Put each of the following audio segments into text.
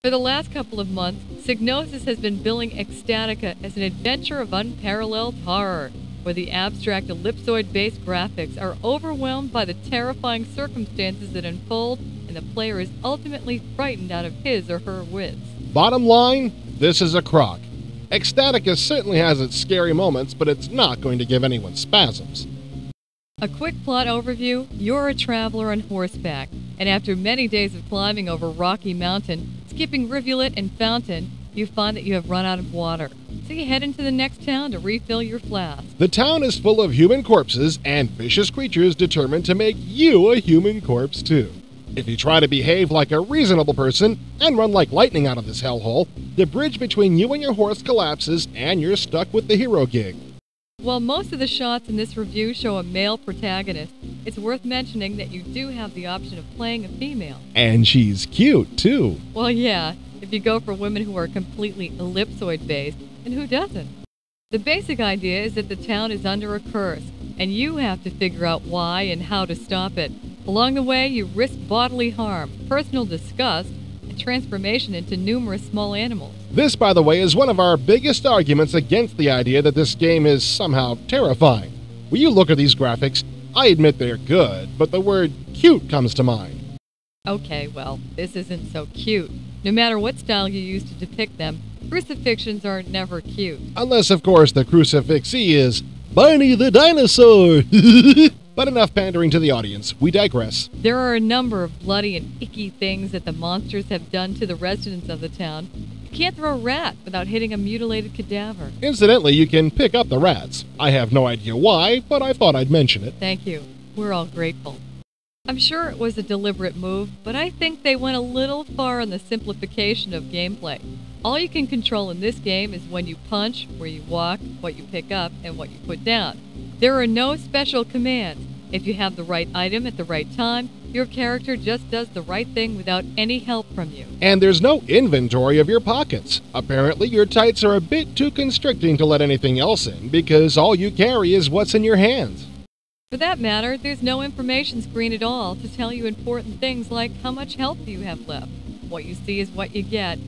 For the last couple of months, Psygnosis has been billing Ecstatica as an adventure of unparalleled horror, where the abstract ellipsoid-based graphics are overwhelmed by the terrifying circumstances that unfold, and the player is ultimately frightened out of his or her wits. Bottom line, this is a crock. Ecstatica certainly has its scary moments, but it's not going to give anyone spasms. A quick plot overview: you're a traveler on horseback, and after many days of climbing over Rocky Mountain, skipping rivulet and fountain, you find that you have run out of water. So you head into the next town to refill your flask. The town is full of human corpses and vicious creatures determined to make you a human corpse too. If you try to behave like a reasonable person and run like lightning out of this hellhole, the bridge between you and your horse collapses and you're stuck with the hero gig. While most of the shots in this review show a male protagonist, it's worth mentioning that you do have the option of playing a female. And she's cute, too. Well, yeah, if you go for women who are completely ellipsoid-based, and who doesn't? The basic idea is that the town is under a curse, and you have to figure out why and how to stop it. Along the way, you risk bodily harm, personal disgust, and transformation into numerous small animals. This, by the way, is one of our biggest arguments against the idea that this game is somehow terrifying. When you look at these graphics, I admit they're good, but the word cute comes to mind. Okay, well, this isn't so cute. No matter what style you use to depict them, crucifixions are never cute. Unless, of course, the crucifixie is Barney the Dinosaur. But enough pandering to the audience. We digress. There are a number of bloody and icky things that the monsters have done to the residents of the town. You can't throw a rat without hitting a mutilated cadaver. Incidentally, you can pick up the rats. I have no idea why, but I thought I'd mention it. Thank you. We're all grateful. I'm sure it was a deliberate move, but I think they went a little far in the simplification of gameplay. All you can control in this game is when you punch, where you walk, what you pick up, and what you put down. There are no special commands. If you have the right item at the right time, your character just does the right thing without any help from you. And there's no inventory of your pockets. Apparently, your tights are a bit too constricting to let anything else in, because all you carry is what's in your hands. For that matter, there's no information screen at all to tell you important things like how much health you have left. What you see is what you get.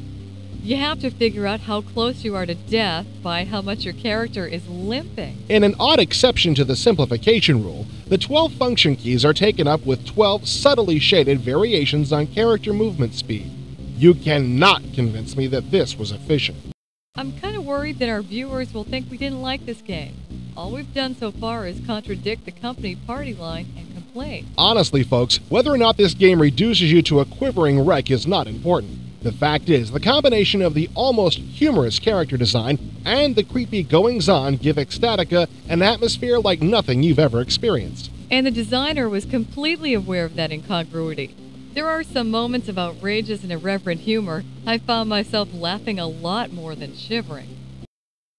You have to figure out how close you are to death by how much your character is limping. In an odd exception to the simplification rule, the 12 function keys are taken up with 12 subtly shaded variations on character movement speed. You cannot convince me that this was efficient. I'm kind of worried that our viewers will think we didn't like this game. All we've done so far is contradict the company party line and complain. Honestly, folks, whether or not this game reduces you to a quivering wreck is not important. The fact is, the combination of the almost humorous character design and the creepy goings-on give Ecstatica an atmosphere like nothing you've ever experienced. And the designer was completely aware of that incongruity. There are some moments of outrageous and irreverent humor. I found myself laughing a lot more than shivering.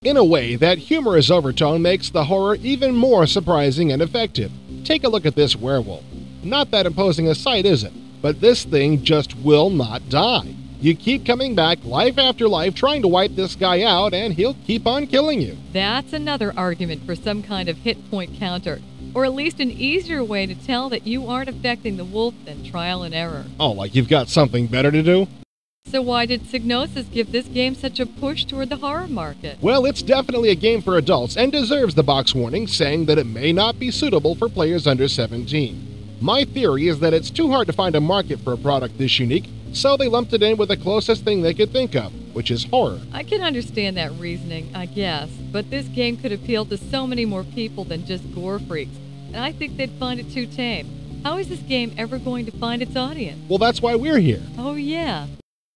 In a way, that humorous overtone makes the horror even more surprising and effective. Take a look at this werewolf. Not that imposing a sight, is it? But this thing just will not die. You keep coming back life after life trying to wipe this guy out, and he'll keep on killing you. That's another argument for some kind of hit point counter, or at least an easier way to tell that you aren't affecting the wolf than trial and error. Oh, like you've got something better to do? So why did Psygnosis give this game such a push toward the horror market? Well, it's definitely a game for adults and deserves the box warning saying that it may not be suitable for players under 17. My theory is that it's too hard to find a market for a product this unique, so they lumped it in with the closest thing they could think of, which is horror. I can understand that reasoning, I guess, but this game could appeal to so many more people than just gore freaks, and I think they'd find it too tame. How is this game ever going to find its audience? Well, that's why we're here. Oh yeah.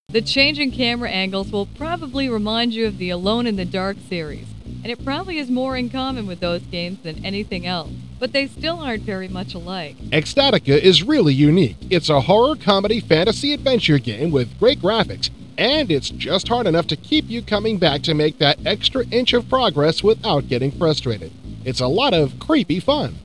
The changing camera angles will probably remind you of the Alone in the Dark series, and it probably is more in common with those games than anything else, but they still aren't very much alike. Ecstatica is really unique. It's a horror, comedy, fantasy adventure game with great graphics, and it's just hard enough to keep you coming back to make that extra inch of progress without getting frustrated. It's a lot of creepy fun.